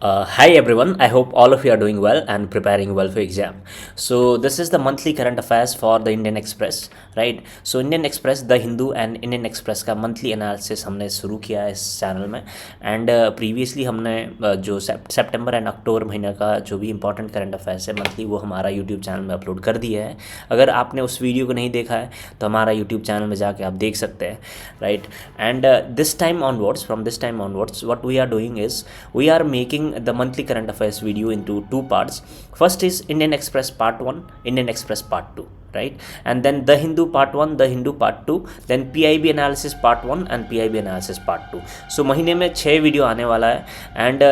Hi everyone, I hope all of you are doing well and preparing well for exam. So this is the monthly current affairs for the Indian Express, right? So Indian Express, The Hindu and Indian Express का monthly analysis हमने शुरू किया है इस channel में and previously हमने जो सितंबर and October महीने का जो भी इंपॉर्टेंट करंट अफेयर्स है मंथली वो हमारा यूट्यूब चैनल में अपलोड कर दिया है. अगर आपने उस वीडियो को नहीं देखा है तो हमारा यूट्यूब चैनल में जाके आप देख सकते हैं, right? And this time onwards, from this time onwards what we are doing is we are making the monthly current affairs video into two parts. First is Indian Express part 1, Indian Express part 2, right? And then The Hindu part 1, The Hindu part 2, then PIB analysis part 1 and PIB analysis part 2. So महीने में 6 video आने वाला है and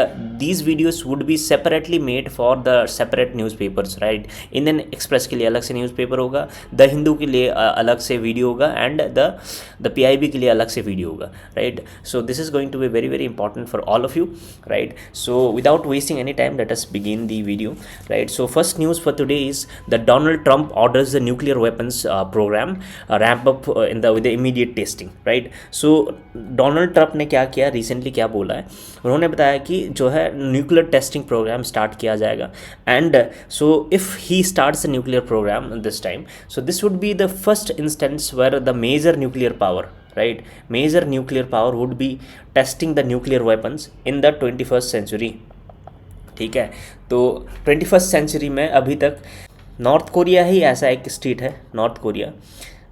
these videos would be separately made for the separate newspapers, right? Indian Express के लिए अलग से newspaper होगा, The Hindu के लिए अलग से वीडियो होगा and the PIB के लिए अलग से वीडियो होगा, right? So this is going to be very very important for all of you, right? So without wasting any time, let us begin the video, right? So first news for today is that Donald Trump orders the nuclear weapons program ramp up with the immediate testing, right? So Donald Trump ने क्या किया, recently क्या बोला है, उन्होंने बताया कि जो है न्यूक्लियर टेस्टिंग प्रोग्राम स्टार्ट किया जाएगा and so if he starts the nuclear program this time, so this would be the first instance where the major nuclear power, right, major nuclear power would be testing the nuclear weapons in the 21st century. ठीक है, तो 21st century में अभी तक north Korea ही ऐसा एक state है, north Korea,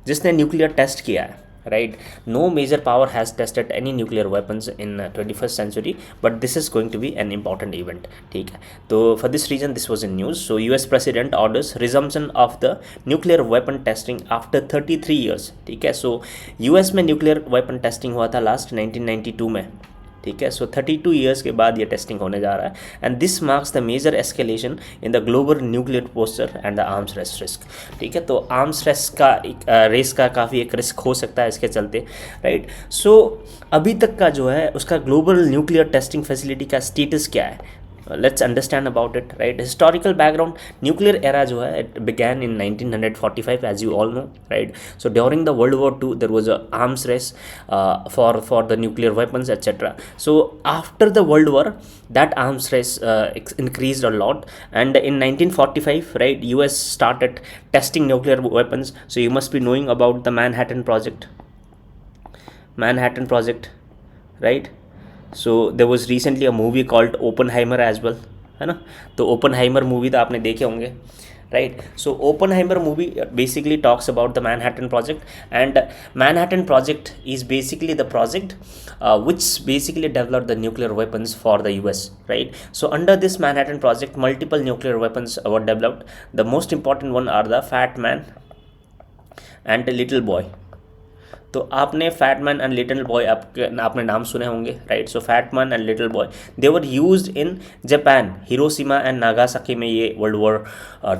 जिसने न्यूक्लियर टेस्ट किया है, right? No major power has tested any nuclear weapons in 21st century, but this is going to be an important event. ठीक है, तो for this reason this was in news. So US president orders resumption of the nuclear weapon testing after 33 years. ठीक है, so US में nuclear weapon testing हुआ था last 1992 में. ठीक है, सो 32 ईयर्स के बाद ये टेस्टिंग होने जा रहा है and this marks the major escalation in the global nuclear posture and the arms race risk. ठीक है, तो आर्म्स रेस का रेस का काफ़ी एक रिस्क हो सकता है इसके चलते, राइट? सो अभी तक का जो है उसका ग्लोबल न्यूक्लियर टेस्टिंग फैसिलिटी का स्टेटस क्या है, let's understand about it, right? Historical background, nuclear era जो है it began in 1945 as you all know, right? So during the World War II there was a arms race for the nuclear weapons etc. So after the World War that arms race increased a lot and in 1945, right, US started testing nuclear weapons. So you must be knowing about the Manhattan Project, right? So there was recently a movie called Oppenheimer as well, है ना? तो Oppenheimer movie तो आपने देखे होंगे, right? So Oppenheimer movie basically talks about the Manhattan project and Manhattan project is basically the project which basically developed the nuclear weapons for the US, right? So under this Manhattan project multiple nuclear weapons were developed. The most important one are the Fat Man and the Little Boy. तो आपने fat man and little boy आपने नाम सुने होंगे, right? So fat man and little boy they were used in Japan, Hiroshima and Nagasaki में ये world war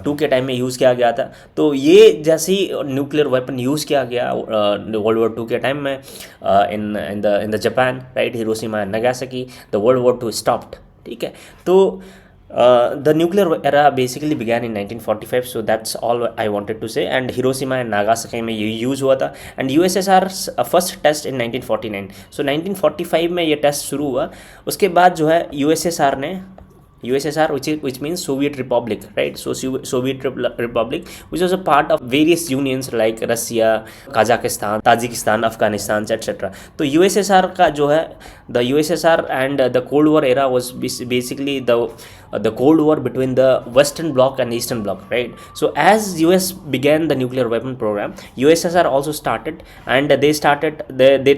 2 के time में यूज़ किया गया था. तो ये जैसे ही न्यूक्लियर वेपन यूज़ किया गया वर्ल्ड वॉर 2 के टाइम में in the Japan, right, Hiroshima and Nagasaki, the world war 2 stopped. ठीक है, तो the nuclear era basically began in 1945, so that's all I wanted to say. And Hiroshima and Nagasaki में ये use हुआ था and USSR first test in 1949. so 1945 में ये test शुरू हुआ. उसके बाद जो है USSR which means Soviet Republic, right? So Soviet Republic which was a part of various unions like Russia, Kazakhstan, Tajikistan, Afghanistan etc. तो USSR का जो है the USSR and the Cold War era was basically the Cold War between the Western Bloc and Eastern Bloc, right? So as US began the nuclear weapon program, USSR also started and they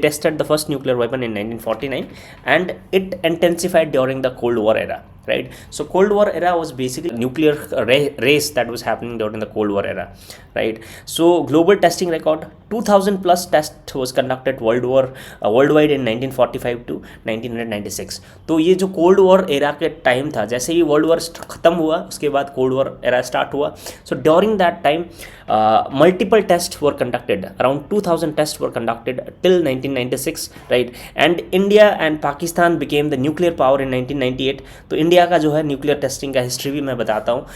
tested the first nuclear weapon in 1949 and it intensified during the Cold War era, right? So Cold War era was basically nuclear race that was happening during the Cold War era, right? So global testing record 2000 plus test was conducted worldwide in 1945 to 1996. तो ये जो cold war era के time था, जैसे ही world war ख़त्म हुआ उसके बाद कोल्ड वॉर एरा स्टार्ट हुआ. So during that time multiple tests were conducted, around 2000 tests were conducted till 1996, right? And India and Pakistan became the nuclear power in 1998. तो India India का जो है nuclear testing का history भी मैं बताता हूँ,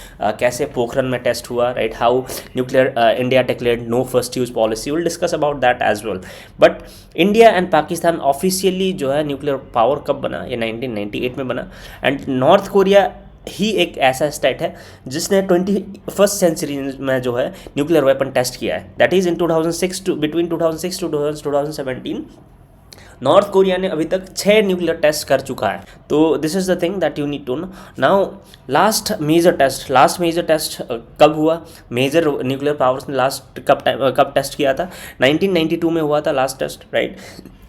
कैसे पोखरन में टेस्ट हुआ, right, how nuclear India declared no first use policy, will discuss about that as well. But India and Pakistan officially जो है न्यूक्लियर पावर कब बना, ये 1998 में बना। एंड नॉर्थ कोरिया ही एक ऐसा स्टेट है जिसने 21st सेंचुरी में जो है न्यूक्लियर वेपन टेस्ट किया है, that is in 2006 to between 2006 to 2017 North Korea ने अभी तक 6 न्यूक्लियर टेस्ट कर चुका है। तो this is the thing that you need to know. Now last major test कब हुआ, मेजर न्यूक्लियर पावर्स ने लास्ट कब टेस्ट किया था, 1992 में हुआ था last test, right.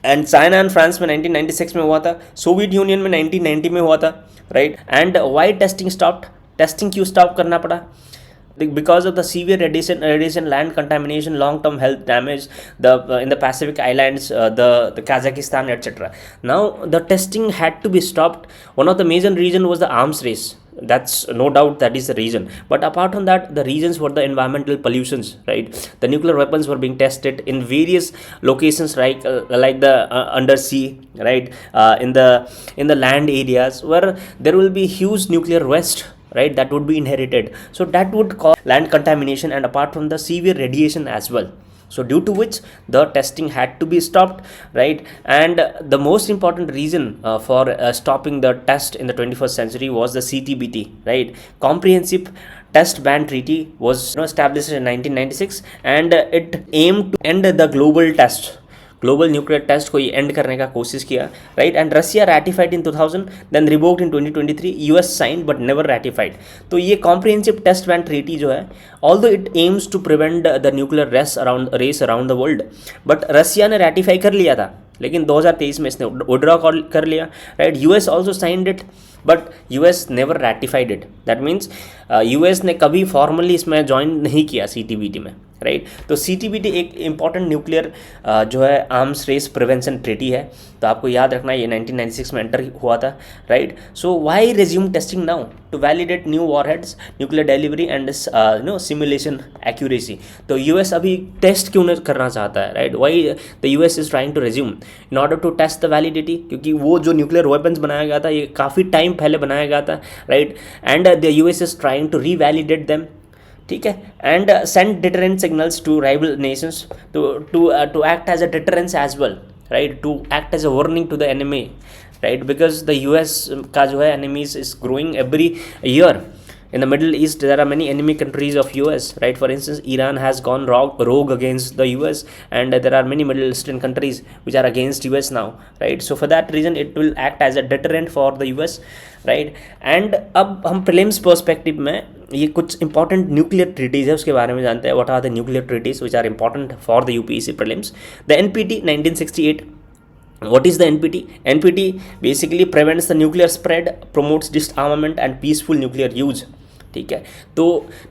And China and France में 1996 में हुआ था, सोवियत यूनियन में 1990 में हुआ था, राइट। एंड वाई टेस्टिंग क्यों स्टॉप करना पड़ा, because of the severe radiation, land contamination, long-term health damage, in the Pacific Islands, the Kazakhstan, etc. Now the testing had to be stopped. One of the major reason was the arms race. That's no doubt, that is the reason. But apart from that, the reasons were the environmental pollutions, right? The nuclear weapons were being tested in various locations, like the undersea, right? In the land areas where there will be huge nuclear waste, right, that would be inherited, so that would cause land contamination, and apart from the severe radiation as well. So due to which the testing had to be stopped, right. And the most important reason for stopping the test in the 21st century was the CTBT, right, Comprehensive Test Ban Treaty was established in 1996, and it aimed to end the global nuclear test को ये and करने का कोशिश किया, right. And Russia ratified in 2000, then revoked in 2023, US signed but never ratified. तो ये comprehensive test ban treaty जो है, although it aims to prevent the nuclear race around the world, but Russia ने ratify कर लिया था, लेकिन 2023 में इसने विड्रॉ कर लिया, right. US also signed it, but US never ratified it. That means US ने कभी फॉर्मली इसमें ज्वाइन नहीं किया सीटीबीटी में, राइट। तो सीटीबीटी एक इंपॉर्टेंट न्यूक्लियर जो है आर्म्स रेस प्रिवेंशन ट्रीटी है, तो आपको याद रखना ये 1996 में एंटर हुआ था, right. So why resume testing now, to validate new warheads, nuclear delivery and simulation accuracy. तो यूएस अभी टेस्ट क्यों नहीं करना चाहता है, right, why the US is trying to resume in order to test the validity, क्योंकि वो जो न्यूक्लियर वेपन्स बनाया गया था ये काफ़ी टाइम पहले बनाया गया था, right. And the US is trying to revalidate them, ठीक है, and send deterrent signals to rival nations to act as a deterrence as well, right, to act as a warning to the enemy, right, because the US का जो है enemies is growing every year. In the Middle East, there are many enemy countries of US, right? For instance, Iran has gone rogue against the US, and there are many Middle Eastern countries which are against US now, right? So for that reason, it will act as a deterrent for the US, right? And अब हम prelims perspective में ये कुछ important nuclear treaties है उसके बारे में जानते हैं. What are the nuclear treaties which are important for the UPSC prelims? The NPT 1968. What is the NPT? NPT basically prevents the nuclear spread, promotes disarmament and peaceful nuclear use. ठीक है, तो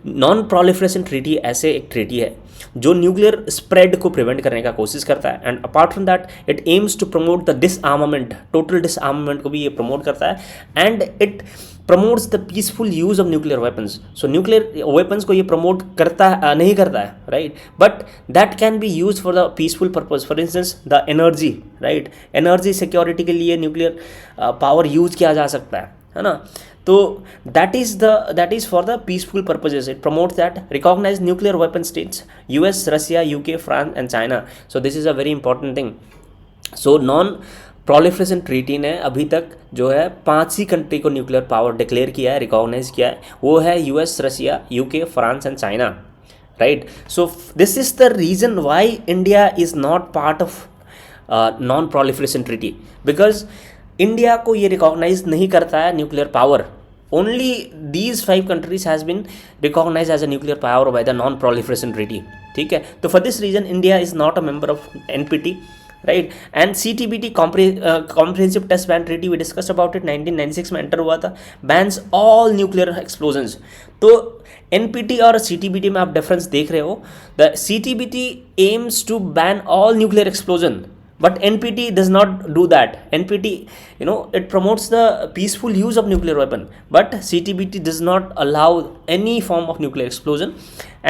non proliferation treaty ऐसे एक treaty है जो nuclear spread को prevent करने का कोशिश करता है, and apart from that it aims to promote the disarmament, total disarmament को भी ये प्रमोट करता है, and it promotes the peaceful use of nuclear weapons. So nuclear weapons को ये प्रमोट नहीं करता है, right, but that can be use for the peaceful purpose. For instance the energy, right, energy security के लिए nuclear power use किया जा सकता है ना. तो that is for the peaceful purposes. It promotes that recognized nuclear weapon states, US, Russia, UK, France and China. So this is a very important thing. So non proliferation treaty ने अभी तक जो है 5 ही कंट्री को nuclear power declare किया है, recognise किया है. वो है US, Russia, UK, France and China, right. So this is the reason why India is not part of non proliferation treaty, because India को ये रिकॉग्नाइज नहीं करता है nuclear power. Only these 5 countries has been recognise as a nuclear power by the non proliferation treaty. ठीक है, तो for this reason India is not a member of NPT, right. And CTBT comprehensive test ban treaty we discussed about it 1996 में enter हुआ था, bans all nuclear explosions. तो NPT और CTBT में आप डिफरेंस देख रहे हो. The CTBT aims to ban all nuclear explosion, but NPT does not do that. NPT, it promotes the peaceful use of nuclear weapon, but CTBT does not allow any form of nuclear explosion,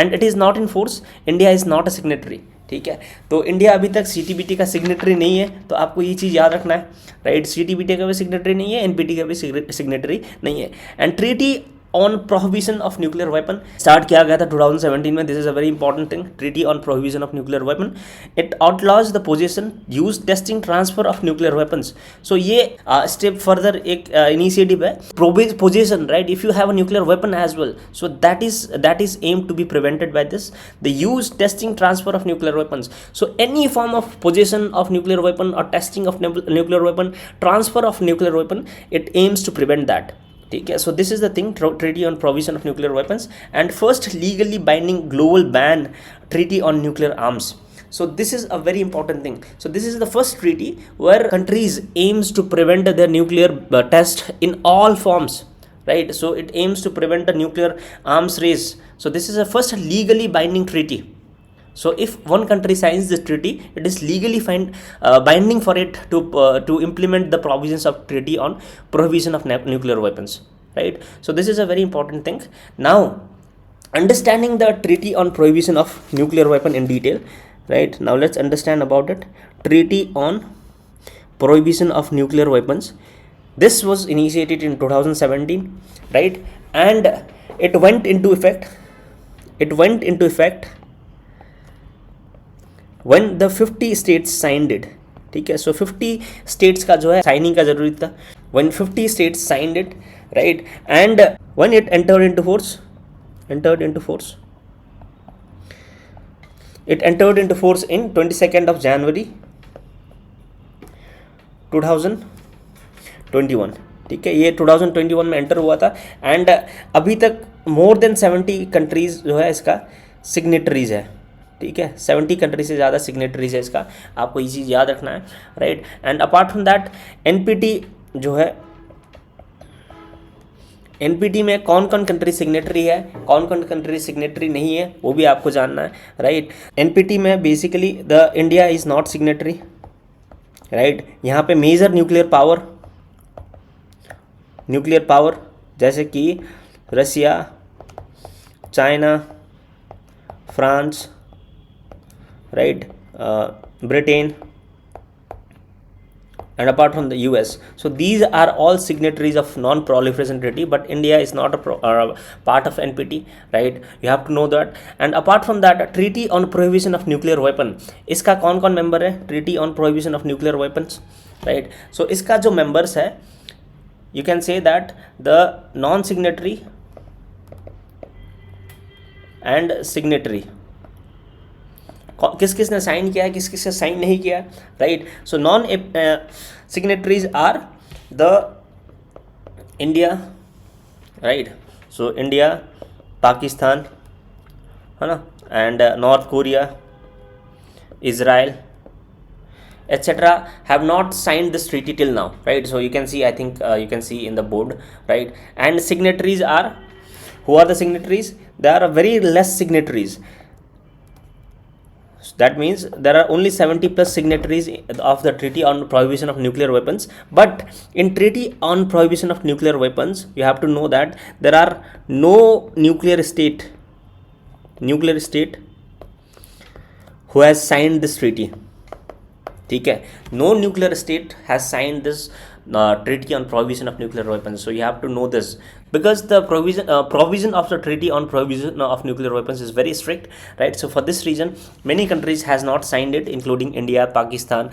and it is not in force. India is not a signatory. ठीक है। तो India अभी तक CTBT का signatory नहीं है, तो आपको ये चीज़ याद रखना है, राइट। CTBT का भी सिग्नेटरी नहीं है, NPT का भी सिग्नेटरी नहीं है। And treaty on prohibition of nuclear weapon start किया गया था 2017 में। This is a very important thing, treaty on prohibition of nuclear weapon. It outlaws the possession, use, testing, transfer of nuclear weapons. So ये step further एक initiative है, possession, right. If you have a nuclear weapon as well, so that is aimed to be prevented by this, the use, testing, transfer of nuclear weapons. So any form of possession of nuclear weapon or testing of nuclear weapon, transfer of nuclear weapon, it aims to prevent that. ठीक है। So this is the thing, treaty on provision of nuclear weapons and first legally binding global ban treaty on nuclear arms. So this is a very important thing. So this is the first treaty where countries aims to prevent their nuclear test in all forms, right? So it aims to prevent the nuclear arms race. So this is the first legally binding treaty. So if one country signs this treaty, it is legally binding for it to implement the provisions of treaty on prohibition of nuclear weapons, right? So this is a very important thing. Now, understanding the treaty on prohibition of nuclear weapon in detail, right? Now let's understand about it. Treaty on prohibition of nuclear weapons. This was initiated in 2017, right? And it went into effect. When the 50 states signed it. ठीक है। सो 50 states का जो है signing का जरूरी था. When 50 states signed it, right? And when it entered into force, it entered into force in 22nd of January 2021. ठीक है, ये 2021 में एंटर हुआ था एंड अभी तक मोर देन 70 कंट्रीज जो है इसका सिग्नेटरीज है. ठीक है, 70 कंट्री से ज़्यादा सिग्नेटरीज है इसका, आपको ये चीज़ याद रखना है, right. And apart from that NPT जो है, NPT में कौन कौन कंट्री सिग्नेटरी है, कौन कौन कंट्री सिग्नेटरी नहीं है, वो भी आपको जानना है, राइट. NPT में basically the India is not signatory, right. यहाँ पे मेजर न्यूक्लियर पावर जैसे कि Russia, China, France, right, Britain, and apart from the US. So these are all signatories of non-proliferation treaty, but India is not a part of NPT, right? You have to know that. And apart from that, treaty on prohibition of nuclear weapon, इसका कौन कौन member है treaty on prohibition of nuclear weapons, right? So इसका जो members है, you can say that the non-signatory and signatory, किस किस ने साइन किया है, किस किस ने साइन नहीं किया, right. So non signatories are the India, right. So India, Pakistan, है ना, and North Korea, Israel, etc. have not signed this treaty till now, right? So you can see, I think you can see in the board, right. And signatories are, who are the signatories? There are very less signatories. That means there are only 70 plus signatories of the treaty on prohibition of nuclear weapons. But in treaty on prohibition of nuclear weapons, you have to know that there are no nuclear state who has signed this treaty. ठीक है, no nuclear state has signed this treaty on prohibition of nuclear weapons. So you have to know this, because the provision of the treaty on prohibition of nuclear weapons is very strict, right. So for this reason, many countries has not signed it, including India, Pakistan,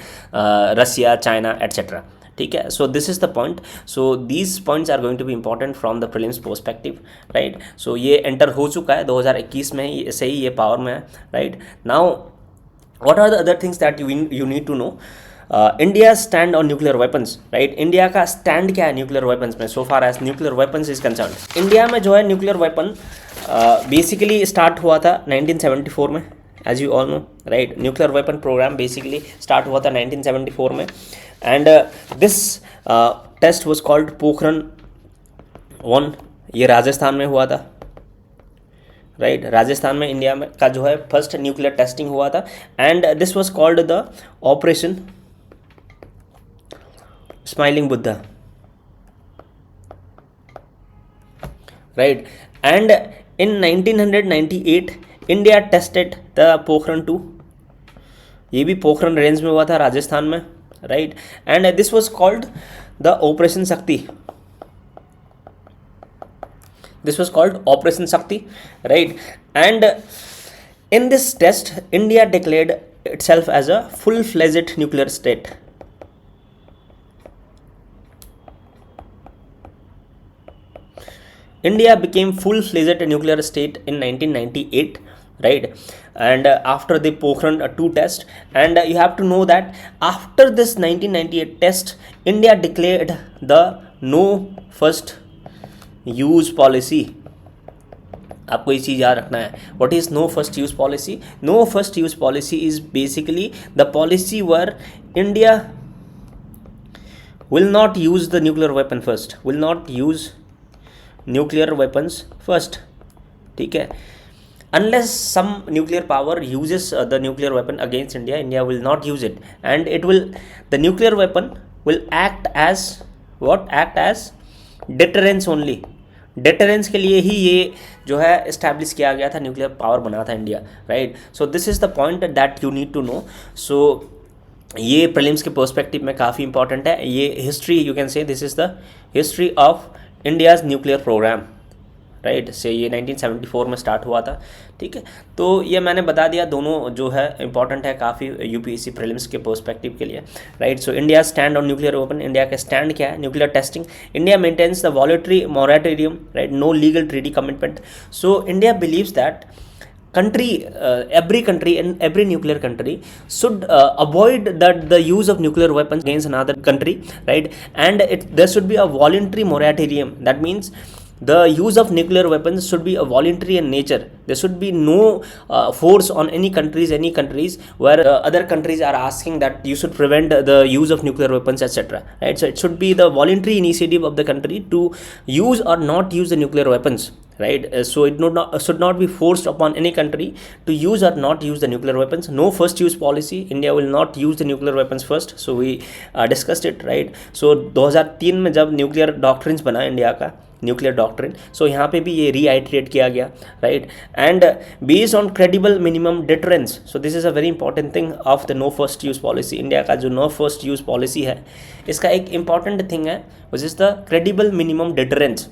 Russia, China, etc. ठीक है. So this is the point. So these points are going to be important from the prelims perspective, right. So ये enter हो चुका है 2021 में ही, से ही ये power में है, right. Now what are the other things that you need to know? India stand on nuclear weapons, right. India का स्टैंड क्या है न्यूक्लियर वेपन्स में, so far as nuclear weapons is concern. India में जो है nuclear weapon basically start हुआ था 1974 में, as you all know, right. Nuclear weapon program basically start हुआ था 1974 में, and this test was called Pokhran 1. ये राजस्थान में हुआ था, राइट. राजस्थान में इंडिया में का जो है फर्स्ट न्यूक्लियर टेस्टिंग हुआ था, and this was called the operation smiling Buddha, right. And in 1998 India tested the Pokhran 2, ये भी पोखरण रेंज में हुआ था, राजस्थान में, right. And this was called the operation शक्ति. This was called Operation Shakti, right? And in this test, India declared itself as a full-fledged nuclear state. India became full-fledged nuclear state in 1998, right? And after the Pokhran 2 test, and you have to know that after this 1998 test, India declared the no first use policy. आपको ये चीज़ याद रखना है. What is no first use policy? No first use policy is basically the policy where India will not use the nuclear weapon first, will not use nuclear weapons first. ठीक है, unless some nuclear power uses the nuclear weapon against India, India will not use it, and it will, the nuclear weapon will act as what? Act as deterrence only. Deterrence के लिए ही ये जो है establish किया गया था, nuclear power बना था India, right. So this is the point that you need to know. So ये प्रीलिम्स के पर्सपेक्टिव में काफ़ी इंपॉर्टेंट है. ये history, you can say this is the history of India's nuclear programme, right. Say ये 1974 में स्टार्ट हुआ था, ठीक है. तो ये मैंने बता दिया, दोनों जो है इंपॉर्टेंट है काफ़ी यूपीएससी प्रीलिम्स के पर्सपेक्टिव के लिए, right. So India stand on nuclear weapon. India का स्टैंड क्या है? Nuclear testing. India maintains the voluntary moratorium, right, no legal treaty commitment. So India believes that country, every country and every nuclear country should avoid that the use of nuclear weapons against another country, right. And there should be a voluntary moratorium. That means the use of nuclear weapons should be a voluntary in nature. There should be no force on any countries where other countries are asking that you should prevent the use of nuclear weapons, etc., right. So it should be the voluntary initiative of the country to use or not use the nuclear weapons, right. So it should not be forced upon any country to use or not use the nuclear weapons. No first use policy. India will not use the nuclear weapons first. So we discussed it, right. So 2003 में जब nuclear doctrines बना India का, nuclear doctrine, so यहाँ पे भी ये reiterate किया गया, राइट. And based on credible minimum deterrence. So this is a very important thing of the no first use policy. India का जो नो फर्स्ट यूज़ पॉलिसी है, इसका एक इंपॉर्टेंट थिंग है which is the credible minimum deterrence.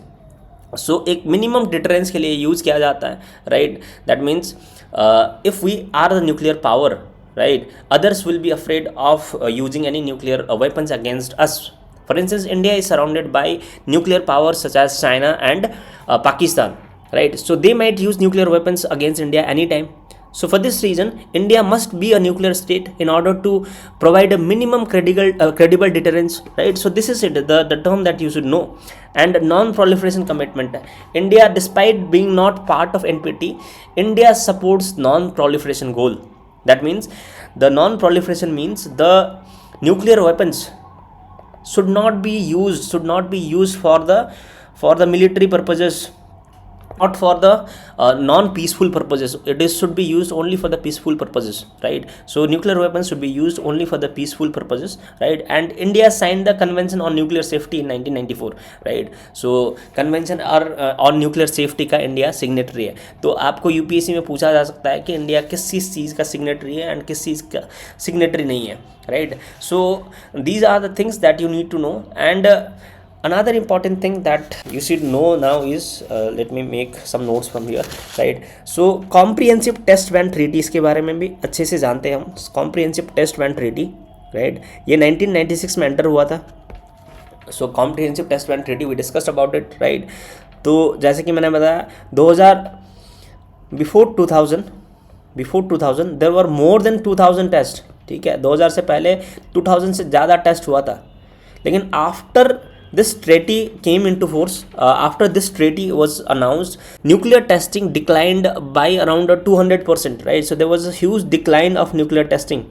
So एक minimum deterrence के लिए use किया जाता है, right. That means if we are the nuclear power, right, others will be afraid of using any nuclear weapons against us. For instance, India is surrounded by nuclear powers such as China and Pakistan, right. So they might use nuclear weapons against India anytime. So for this reason, India must be a nuclear state in order to provide a minimum credible deterrence, right. So this is it, the term that you should know. And non-proliferation commitment. India, despite being not part of NPT, India supports non-proliferation goal. That means the non-proliferation means the nuclear weapons should not be used for the military purposes, not for the non-peaceful purposes. Should be used only for the peaceful purposes, right. So nuclear weapons should be used only for the peaceful purposes, right. And India signed the Convention on Nuclear Safety in 1994, right. So Convention on Nuclear Safety का India signatory है. तो आपको UPSC में पूछा जा सकता है कि इंडिया किस चीज़ का सिग्नेटरी है एंड किस चीज़ का सिग्नेटरी नहीं है, right. So these are the things that you need to know. And another important thing that you should know now is let me make some notes from here, right. So comprehensive test ban treaty, इसके बारे में भी अच्छे से जानते हैं हम. comprehensive test ban treaty, right, ये 1996 में एंटर हुआ था. so comprehensive test ban treaty we discussed about it, right. तो जैसे कि मैंने बताया 2000 before 2000 there were more than 2000 test, ठीक है. 2000 से पहले 2000 से ज़्यादा टेस्ट हुआ था. लेकिन after this treaty came into force, after this treaty was announced, nuclear testing declined by around 200%, right. So there was a huge decline of nuclear testing.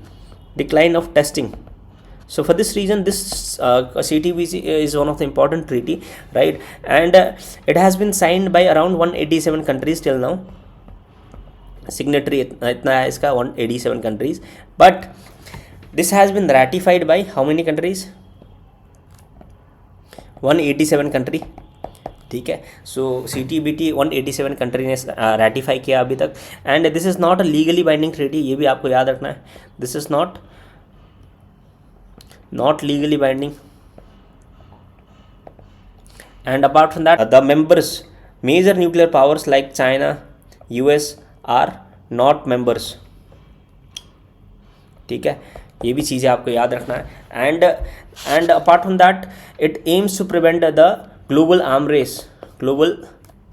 So for this reason, this CTBC is one of the important treaty, right. And it has been signed by around 187 countries till now. Signatory इतना है इसका 187 countries, but this has been ratified by how many countries? 187 country. ठीक है। सो CTBT 187 country ने ratify किया अभी तक, and this is not a legally binding treaty, ये भी आपको याद रखना है, this is not legally binding. And apart from that, the members, major nuclear powers like China, US are not members, ठीक है, ये भी चीज़ें आपको याद रखना है। And apart from that, it aims to prevent the global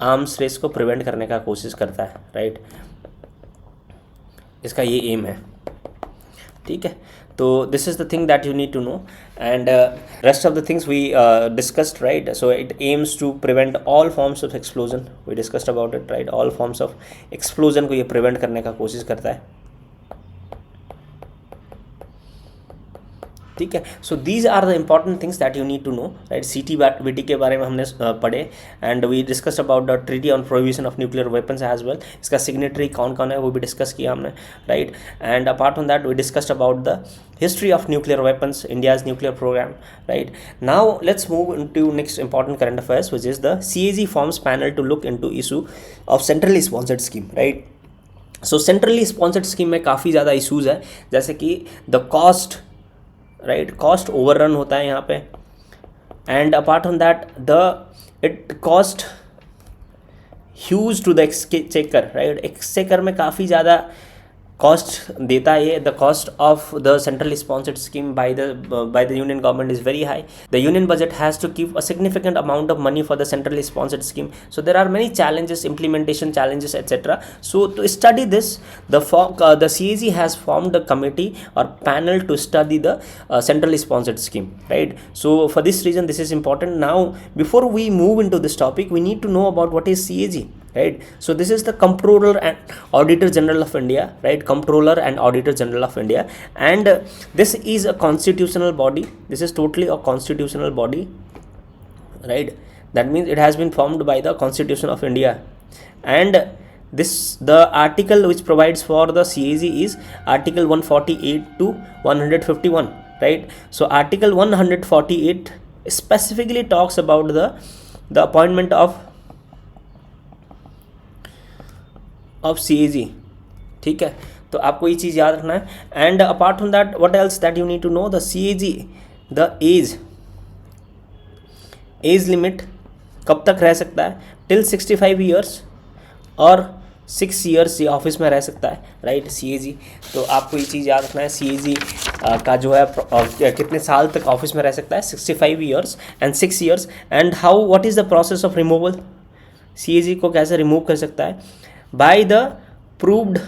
arms race को प्रिवेंट करने का कोशिश करता है, राइट, इसका ये एम है, ठीक है। तो this is the thing that you need to know, and rest of the things we discussed, right. So it aims to prevent all forms of explosion, we discussed about it, right, all forms of explosion को ये prevent करने का कोशिश करता है, ठीक है। So these are the important things that you need to know, right. CTBT के बारे में हमने पढ़े, and we discuss about the treaty on prohibition of nuclear weapons as well, इसका सिग्नेटरी कौन कौन है वो भी डिस्कस किया हमने, right. And apart from that we discussed about the history of nuclear weapons, India's nuclear programme, right. Now let's move into next important current affairs, which is the CAG forms panel to look into issue of centrally sponsored scheme, right. So centrally sponsored scheme में काफ़ी ज़्यादा issues है, जैसे कि the cost, right, cost overrun होता है यहाँ पे, and apart from that it cost huge to the exchequer, right, exchequer में काफ़ी ज़्यादा कॉस्ट देता है ये। The cost of the centrally sponsored scheme by the union government is very high, the union budget has to keep a significant amount of money for the centrally sponsored scheme, so there are many challenges, implementation challenges, etc. So to study this, the CAG has formed a committee or panel to study the centrally sponsored scheme, right. So for this reason this is important. Now before we move into this topic, we need to know about what is CAG, right. So this is the Comptroller and Auditor General of India, right, Comptroller and Auditor General of India, and this is a constitutional body, this is totally a constitutional body, right. That means it has been formed by the Constitution of India, and the article which provides for the CAG is Article 148 to 151, right. So Article 148 specifically talks about the appointment of CAG, ठीक है। तो आपको ये चीज़ याद रखना है, and apart from that what else that you need to know, the CAG, the age limit कब तक रह सकता है, टिल 65 ईयर्स, और 6 ईयर्स ये ऑफिस में रह सकता है, राइट, CAG। तो आपको ये चीज़ याद रखना है, CAG का जो है कितने साल तक ऑफिस में रह सकता है, 65 years and 6 years. And how, what is the process of removal, CAG को कैसे रिमूव कर सकता है, by the proved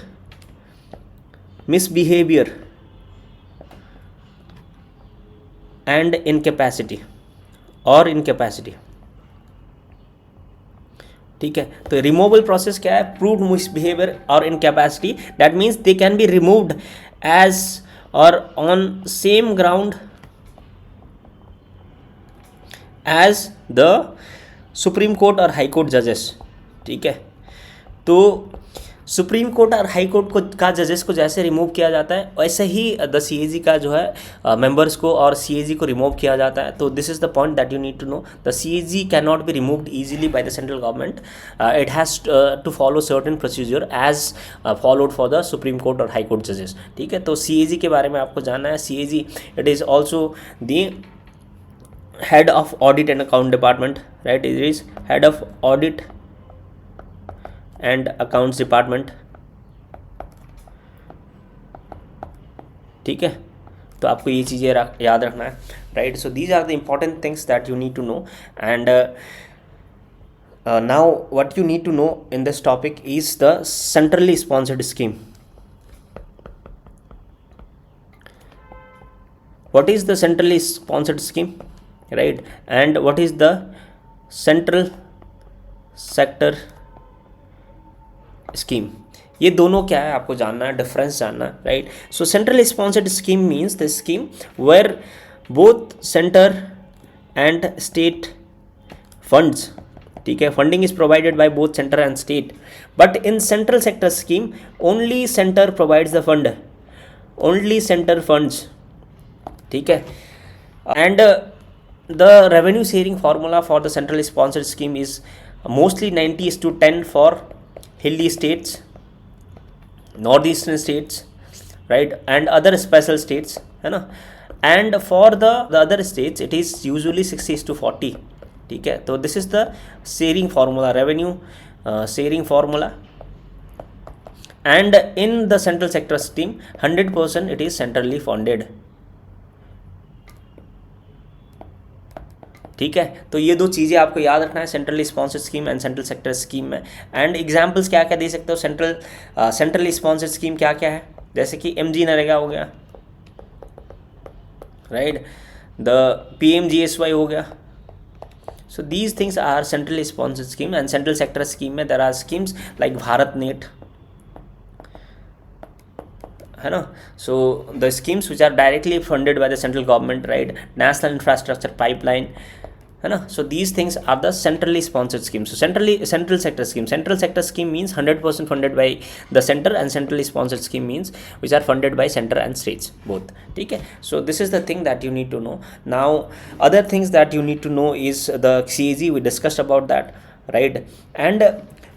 misbehaviour and incapacity, ठीक है। तो रिमूवल प्रोसेस क्या है, प्रूव्ड मिसबिहेवियर और incapacity, that means they can be removed as और on same ground as the supreme court और हाई कोर्ट जजेस, ठीक है। तो सुप्रीम कोर्ट और हाई कोर्ट का जजेस को जैसे रिमूव किया जाता है, वैसे ही द CAG का जो है मेंबर्स को और CAG को रिमूव किया जाता है। तो this is the point that you need to know, the CAG can not be removed easily by the central government, it has to follow certain procedure as followed for the supreme court और high court जजेस, ठीक है। तो CAG के बारे में आपको जानना है, CAG it is also the head of audit and account department, right, it is head of audit and accounts department, ठीक है। तो आपको ये चीज़ें याद रखना है, right. So these are the important things that you need to know, and now what you need to know in this topic is the centrally sponsored scheme. What is the centrally sponsored scheme, right, and what is the central sector scheme? ये दोनों क्या है आपको जानना है, difference जानना है, right. So centrally sponsored scheme means the scheme where both centre and state funds, ठीक है, funding is provided by both centre and state, but in central sector scheme only centre provides the fund, only centre funds, ठीक है। And the revenue sharing formula for the centrally sponsored scheme is mostly 90:10 for hilly states, northeastern states, right, and other special states, है ना. And for the other states it is usually 60:40. ठीक है, तो this is the sharing formula, revenue sharing formula. And in the central sector scheme 100% it is centrally funded. ठीक है, तो ये दो चीज़ें आपको याद रखना है centrally sponsored scheme and central sector scheme में. एंड एग्जांपल्स क्या क्या दे सकते हो सेंट्रली स्पॉन्सर्ड स्कीम क्या क्या है, जैसे कि MG नरेगा हो गया, राइट, द PMGSY हो गया. So these things are centrally sponsored scheme. And central sector scheme में there are schemes like Bharat net, है ना. So the schemes which are directly funded by the central government, right, national infrastructure pipeline, है ना. So these things are the centrally sponsored scheme. So central sector scheme means 100% funded by the centre, and centrally sponsored scheme means which are funded by centre and states both. ठीक है, so this is the thing that you need to know. Now other things that you need to know is the CAG. We discussed about that, right. And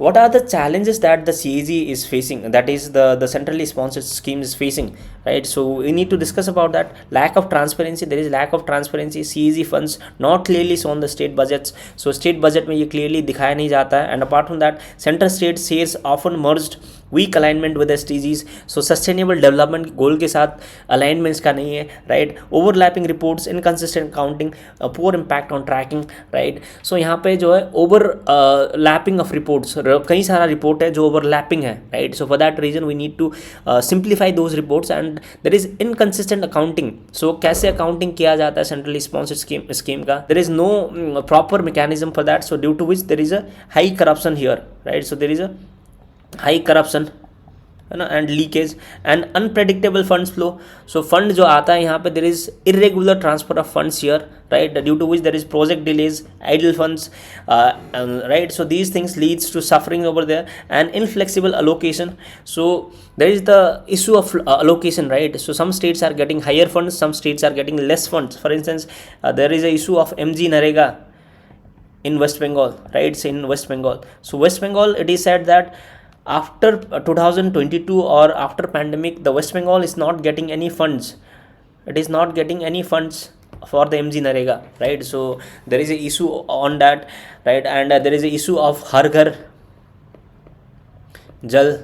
what are the challenges that the CAG is facing, that is the centrally sponsored scheme is facing, right. So we need to discuss about that. Lack of transparency, there is lack of transparency. CAG funds not clearly shown the state budgets, so state budget में ये clearly दिखाया नहीं जाता है. And apart from that, center state shares often merged, weak alignment with SDGs, so sustainable development goal के साथ alignment इसका नहीं है, right. Overlapping reports, inconsistent counting, poor impact on tracking, right. So यहाँ पे जो है overlapping of reports, कई सारा रिपोर्ट है जो ओवरलैपिंग है, right. So for that reason we need to simplify those reports. And there is inconsistent accounting. सो कैसे अकाउंटिंग किया जाता है सेंट्रली स्पॉन्सर्ड स्कीम का, there is no proper mechanism for that. So due to which there is a high corruption here, right. So there is a high corruption, है ना, and leakage and unpredictable funds flow. So fund जो आता है यहाँ पे there is irregular transfer of funds here, right, due to which there is project delays, idle funds, right. So these things leads to suffering over there and inflexible allocation. So there is the issue of allocation, right. So some states are getting higher funds, some states are getting less funds. For instance, there is a issue of MG Narega in West Bengal, right. So in West Bengal, so West Bengal, it is said that after 2022 or after pandemic, the West Bengal is not getting any funds. It is not getting any funds for the MG Narega, right. So there is a issue on that, right. And there is a issue of Har Ghar Jal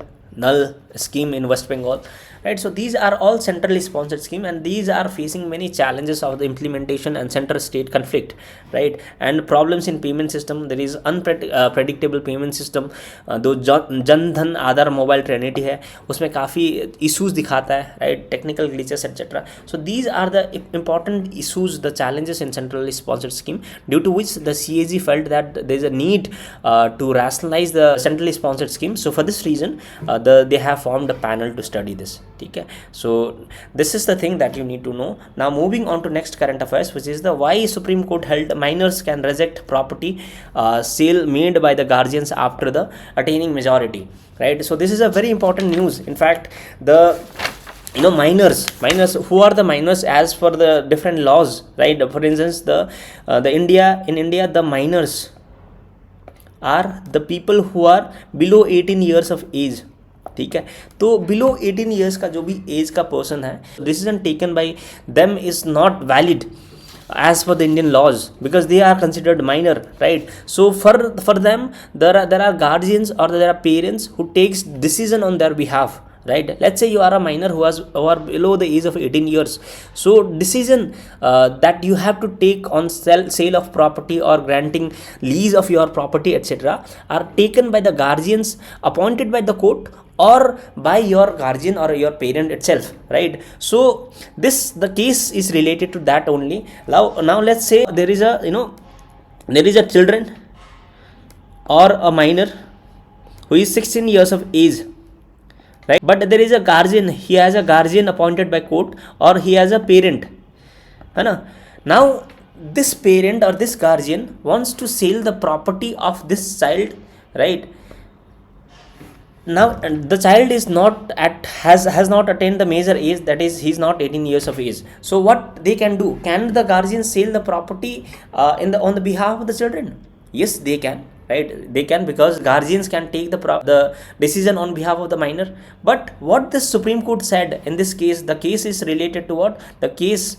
Nal scheme in West Bengal, right. So these are all centrally sponsored scheme, and these are facing many challenges of the implementation and center state conflict, right. And problems in payment system, there is unpredictable payment system. दो जन धन आधार mobile Trinity है, उसमें काफ़ी issues दिखाता है, right, technical glitches et cetera. So these are the important issues, the challenges in centrally sponsored scheme, due to which the CAG felt that there is a need to rationalize the centrally sponsored scheme. So for this reason, they have formed a panel to study this. ठीक है, so this is the thing that you need to know. Now moving on to next current affairs, which is the why Supreme Court held minors can reject property sale made by the guardians after the attaining majority, right. So this is a very important news. In fact, the minors, who are the minors as per the different laws, right. For instance, in India the minors are the people who are below 18 years of age. ठीक है, तो below 18 years का जो भी as का person है, decision taken bye them is not valid as per the Indian laws, because they are considered minor, right. So for them, there are guardians or there are parents who takes decision on their behalf, right. Let's say you are a minor who are below the age of 18 years. So decision that you have to take on sale of property or granting lease of your property, etc., are taken by the guardians appointed by the court or by your guardian or your parent itself, right. So the case is related to that only. Now let's say there is a children or a minor who is 16 years of age, right, but there is a guardian, he has a guardian appointed by court, or he has a parent, है ना. Now this parent or this guardian wants to sell the property of this child, right, now the child is not at has not attained the major age, that is he's not 18 years of age. So what they can do, can the guardian sell the property in the on the behalf of the children? Yes, they can, right? They can, because guardians can take the decision on behalf of the minor. But what the Supreme Court said in this case, the case is related to what? The case,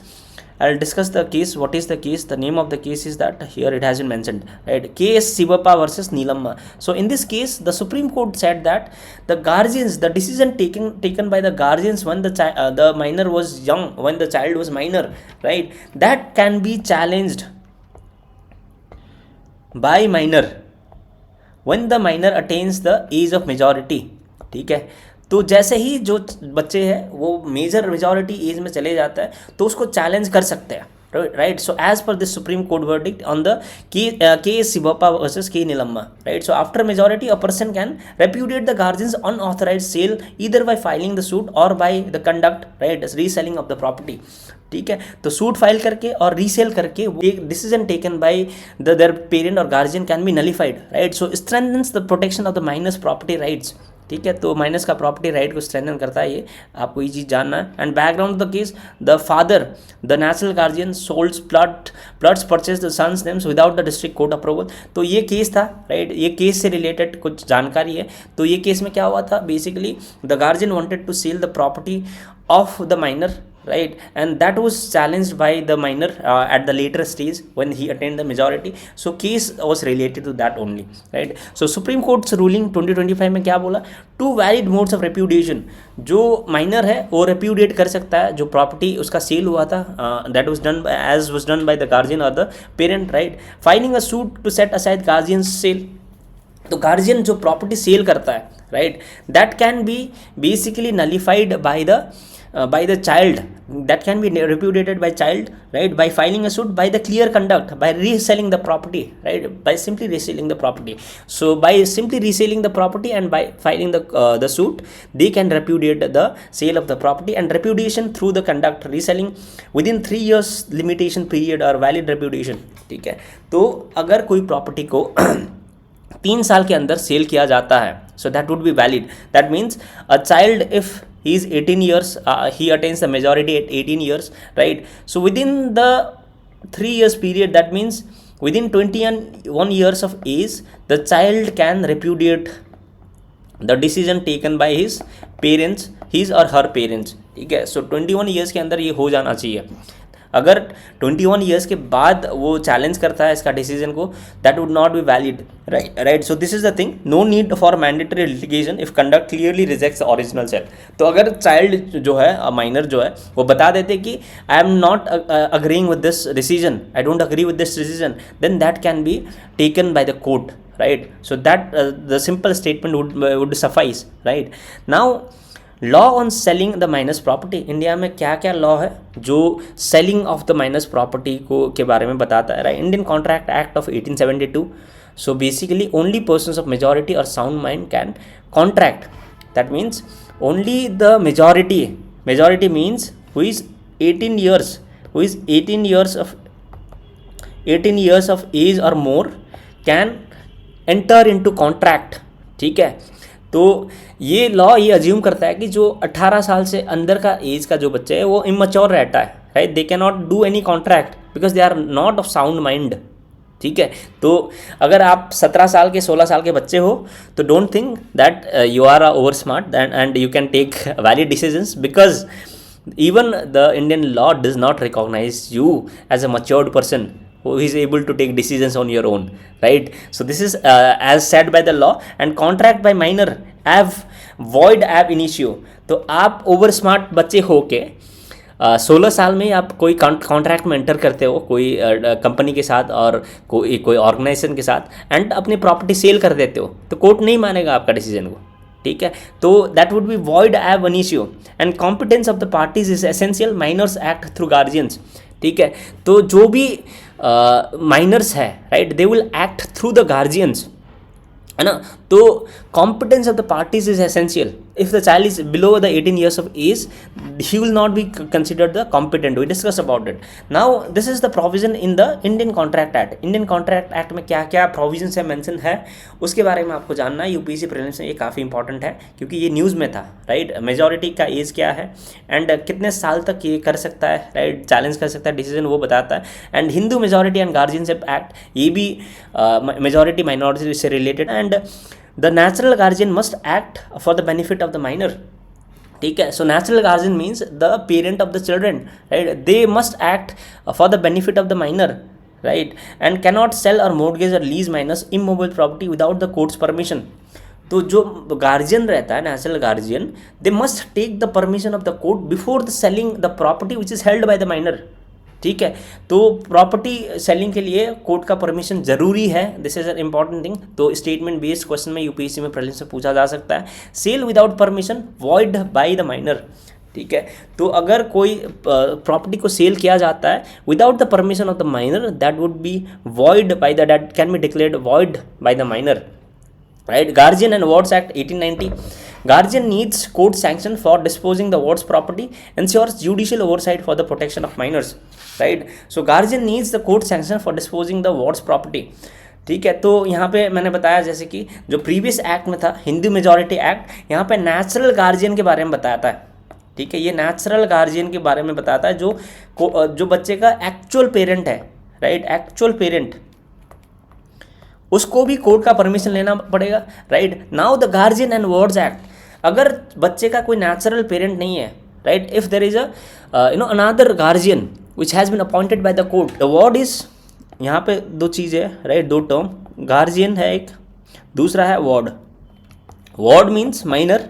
I'll discuss the case. What is the case? The name of the case is that here it has been mentioned, right? Case Sivappa versus Neelamma. So in this case, the Supreme Court said that the guardians, the decision taken by the guardians when the minor was young, when the child was minor, right, that can be challenged by minor when the minor attains the age of majority. ठीक है, तो जैसे ही जो बच्चे हैं वो major majority as में चले जाता है तो उसको चैलेंज कर सकते हैं, right? So as per this Supreme Court verdict on the case Sivappa versus K Neelamma, right? So after majority, a person can repudiate the guardian's unauthorized sale either by filing the suit or by the conduct, right, reselling of the property. ठीक है, तो suit file करके और resale करके एक decision taken by their parent और guardian can be nullified, right? So strengthens the protection of the minor's property rights. ठीक है, तो माइनस का प्रॉपर्टी राइट को स्ट्रेंथन करता है, ये आपको ये चीज़ जानना है. And background of the case, the father, the natural guardian solds plots purchase the son's names without the district court approval. तो ये केस था, राइट? ये केस से रिलेटेड कुछ जानकारी है. तो ये केस में क्या हुआ था, basically the guardian wanted to sell the property of the minor, right, and that was challenged by the minor at the later stage when he attained the majority. So case was related to that only, right? So Supreme Court's ruling 2025 में क्या बोला, two valid modes of repudiation. जो minor है वो repudiate कर सकता है जो property उसका sale हुआ था, that was done as was done by the guardian or the parent, right? Filing a suit to set aside guardian's sale. तो गार्जियन जो प्रॉपर्टी सेल करता है, right, that can B basically nullified by the child, that can be repudiated by child, right, by filing a suit, by the clear conduct, by reselling the property, right, by simply reselling the property. So by simply reselling the property and by filing the suit, they can repudiate the sale of the property. And repudiation through the conduct, reselling within 3 years limitation period or valid repudiation. ठीक है, तो अगर कोई property को 3 साल के अंदर cell किया जाता है, so that would be valid. That means a child, if he is 18 years, he attains the majority at 18 years, right? So within the 3 years period, that means within 21 years of age, the child can repudiate the decision taken by his parents, his or her parents. ठीक है, so 21 years के अंदर ये हो जाना चाहिए. अगर 21 years के बाद वो चैलेंज करता है इसका डिसीजन को, that would not be valid, right? So this is the thing, no need for mandatory litigation if conduct clearly rejects the original sale. तो अगर चाइल्ड जो है, माइनर जो है, वो बता देते कि I am not agreeing with this decision, I don't agree with this decision, then that can be taken by the court, right? So that the simple statement would suffice, right? Now law on selling the minus property. India में क्या क्या law है जो selling of the minus property को के बारे में बताता है, राइट? Indian contract act of 1872. So basically only persons of majority और sound mind can contract. That means only the majority means who is 18 years, who is 18 years of age or more can enter into contract. ठीक है, तो ये law ये assume करता है कि जो 18 साल से अंदर का एज का जो बच्चा है वो इमैच्योर रहता है, right? They can not do any contract because they are not of sound mind. ठीक है, तो अगर आप 17 साल के 16 साल के बच्चे हो तो don't think that you are over smart and you can take valid decisions, because even the Indian law does not recognize you as a matured person who is able to take decisions on your own, right? So this is as said by the law. And contract by minor ab void ab initio. तो आप over smart बच्चे हो के 16 साल में आप कोई contract में एंटर करते हो कोई कंपनी के साथ और कोई ऑर्गेनाइजेशन के साथ, एंड अपनी प्रॉपर्टी सेल कर देते हो, तो कोर्ट नहीं मानेगा आपका डिसीजन को. ठीक है, तो that would be void ab initio. And competence of the parties is essential, minors act through guardians. ठीक है, तो जो भी माइनर्स है, right, they will act through the guardians, है ना? तो competence of the parties is essential. if the child is below the 18 years of age, he will not be considered the competent. We discussed about it. Now this is the provision in the Indian Contract Act. Indian Contract Act में क्या क्या provision है mention है, उसके बारे में आपको जानना है. यूपीएससी प्रीलिम्स में ये काफ़ी इंपॉर्टेंट है क्योंकि ये न्यूज़ में था, राइट. मेजॉरिटी का एज क्या है एंड कितने साल तक ये कर सकता है, राइट, चैलेंज कर सकता है डिसीजन, वो बताता है. And Hindu majority and guardianship act, ये भी मेजॉरिटी माइनॉरिटी से related. And the natural guardian must act for the benefit of the minor. ठीक है. So natural guardian means the parent of the children, right. They must act for the benefit of the minor, right, and cannot sell or mortgage or lease minor's immovable property without the court's permission. तो जो guardian रहता है, natural guardian, they must take the permission of the court before the selling the property which is held by the minor. ठीक है. तो property selling के लिए court का परमिशन जरूरी है. This is an important thing. तो स्टेटमेंट बेस्ड क्वेश्चन में यूपीएससी में प्रीलिम्स से पूछा जा सकता है. Sale without permission void by the minor. ठीक है. तो अगर कोई प्रॉपर्टी को सेल किया जाता है without the permission of the minor, that would be void by the, that can be declared void by the minor, right. Guardian and wards act 1890. Guardian needs court sanction for disposing the ward's property, ensures judicial oversight for the protection of minors, right. So guardian needs the court sanction for disposing the ward's property. ठीक है. तो यहाँ पे मैंने बताया जैसे कि जो प्रीवियस एक्ट में था, हिंदू मेजॉरिटी एक्ट, यहाँ पे नेचुरल गार्जियन के बारे में बताता है. ठीक है. ये नेचुरल गार्जियन के बारे में बताता है जो बच्चे का एक्चुअल पेरेंट है, राइट. एक्चुअल पेरेंट, उसको भी कोर्ट का परमिशन लेना पड़ेगा, right. Now the guardian and wards act, अगर बच्चे का कोई नेचुरल पेरेंट नहीं है, right, if there is another guardian which has been appointed by the court, the ward is, यहाँ पे दो चीज़ें है, राइट, दो टर्म, गार्जियन है एक, दूसरा है ward. Ward means minor,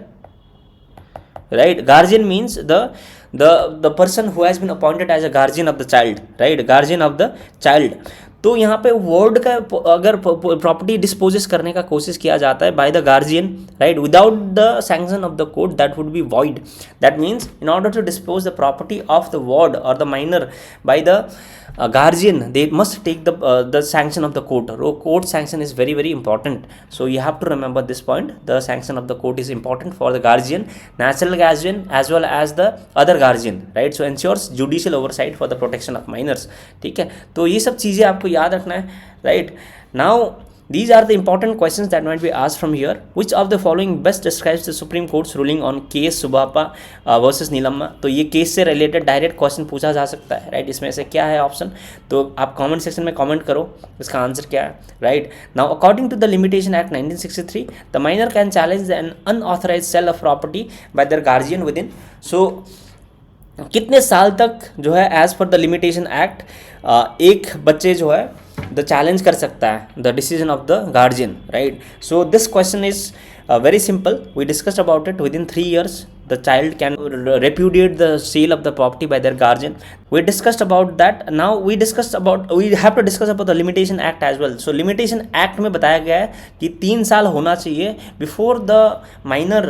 right. Guardian means the person who has been appointed as a guardian of the child, right, guardian of the child. तो यहाँ पे वर्ड का अगर प्रॉपर्टी डिस्पोजेस करने का कोशिश किया जाता है by the guardian, right, without the sanction of the court, that would be void. That means in order to dispose the property of the ward और the minor by the guardian, they must take the sanction of the court. Court sanction is very very important, so you have to remember this point. The sanction of the court is important for the guardian, natural guardian as well as the other guardian, right. So ensures judicial oversight for the protection of minors. ठीक है. तो ये सब चीज़ें आपको याद रखना है, right. Now these are the important questions that might be asked from here. Which of the following best describes the Supreme Court's ruling on case Subhapa versus Neelamma. तो ये केस से रिलेटेड डायरेक्ट क्वेश्चन पूछा जा सकता है, right. इसमें से क्या है ऑप्शन, तो आप कमेंट सेक्शन में कमेंट करो इसका आंसर क्या है, right. Now according to the limitation act 1963, the minor can challenge an unauthorise sale of property by their guardian within. सो कितने साल तक जो है as per the limitation act एक बच्चे जो है द चैलेंज कर सकता है the decision of the guardian, right. So this question is very simple. We discussed about it. Within 3 years the child can repudiate the sale of the property by their guardian. We discussed about that. Now we have to discuss about the limitation act as well. So limitation act में बताया गया है कि 3 साल होना चाहिए before the minor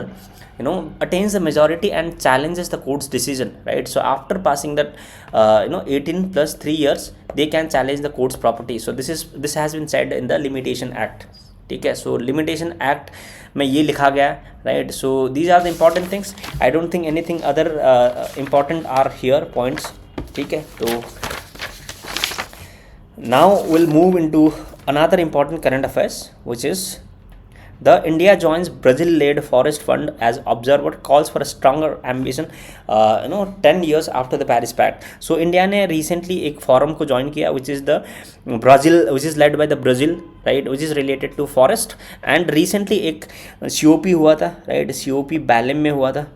attains the majority and challenges the court's decision, right. So after passing that 18 plus 3 years they can challenge the court's property. So this has been said in the limitation act. ठीक है. सो limitation act में ये लिखा गया है, right. So these are the important things. I don't think anything other important are here points. ठीक है. तो now will move into another important current affairs which is the India joins Brazil-led forest fund as observer, calls for a stronger ambition 10 years after the Paris Pact. So India ने recently एक forum को join किया which is the Brazil, which is led by the Brazil, right, which is related to forest. And recently एक COP हुआ था, right, COP बैलेम में हुआ था,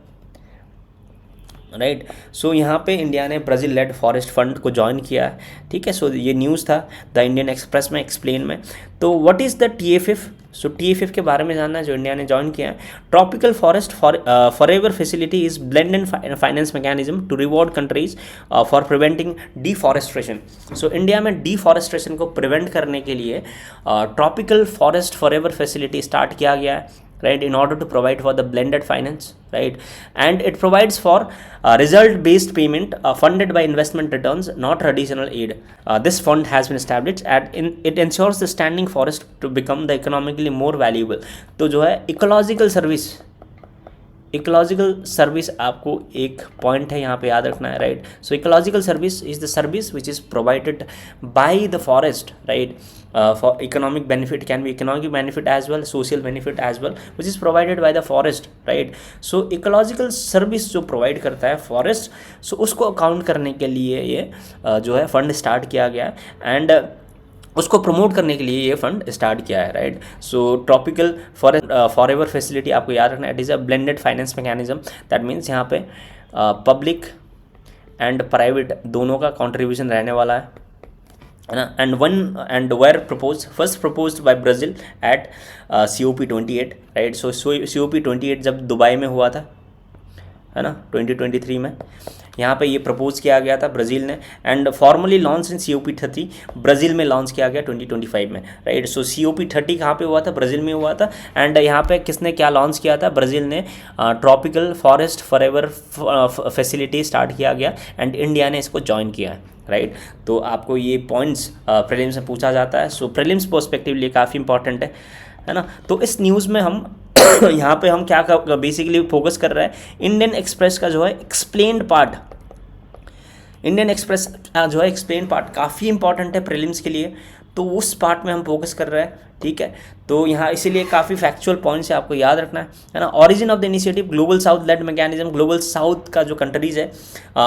राइट. सो यहाँ पे इंडिया ने ब्राज़ील लेड फॉरेस्ट फंड को ज्वाइन किया है. ठीक है. सो ये न्यूज़ था द इंडियन एक्सप्रेस में, एक्सप्लेन में. तो what is the TFF. So TFF के बारे में जानना है जो इंडिया ने ज्वाइन किया है. Tropical forest forever facility is blend and finance mechanism to reward countries for preventing deforestation. So India में डिफॉरेस्ट्रेशन को प्रिवेंट करने के लिए tropical forest forever facility start किया गया है, right, in order to provide for the blended finance, right, and it provides for result based payment funded by investment returns, not traditional aid. This fund has been established and it ensures the standing forest to become the economically more valuable. तो जो है ecological service, ecological service आपको एक point है यहाँ पे याद रखना है, right. So ecological service is the service which is provided by the forest, right, for economic benefit, can be economic benefit as well, social benefit as well, which is provided by the forest, right। so ecological service जो provide करता है forest, so उसको account करने के लिए ये जो है फंड स्टार्ट किया गया एंड उसको प्रमोट करने के लिए ये फंड स्टार्ट किया है, राइट। सो ट्रॉपिकल फॉरएवर फैसिलिटी आपको याद रखना है, it is a blended finance mechanism, that means यहाँ पे पब्लिक एंड प्राइवेट दोनों का कॉन्ट्रीब्यूशन रहने वाला है ना। And where propose first proposed by Brazil at COP28, right. So COP28 जब दुबई में हुआ था, है ना, 2023 में, यहाँ पे ये प्रपोज किया गया था ब्राज़ील ने, and formally launch in COP30 Brazil में लॉन्च किया गया 2025 में, राइट। सो COP30 कहाँ पे हुआ था, ब्राज़ील में हुआ था, एंड यहाँ पे किसने क्या लॉन्च किया था, ब्राज़ील ने tropical forest forever facility start किया गया एंड इंडिया ने इसको ज्वाइन किया है, राइट। तो आपको ये पॉइंट्स प्रीलिम्स में पूछा जाता है, सो प्रीलिम्स पर्सपेक्टिव लिए काफ़ी इंपॉर्टेंट है ना। तो इस न्यूज़ में हम यहाँ पे हम क्या बेसिकली फोकस कर रहे हैं, इंडियन एक्सप्रेस का जो है एक्सप्लेन्ड पार्ट, इंडियन एक्सप्रेस का जो है एक्सप्लेन पार्ट काफ़ी इंपॉर्टेंट है प्रीलिम्स के लिए, तो उस पार्ट में हम फोकस कर रहे हैं, ठीक है। तो यहाँ इसीलिए काफ़ी फैक्चुअल पॉइंट्स है, आपको याद रखना है ना। Origin of the initiative global south led mechanism, global south का जो कंट्रीज़ है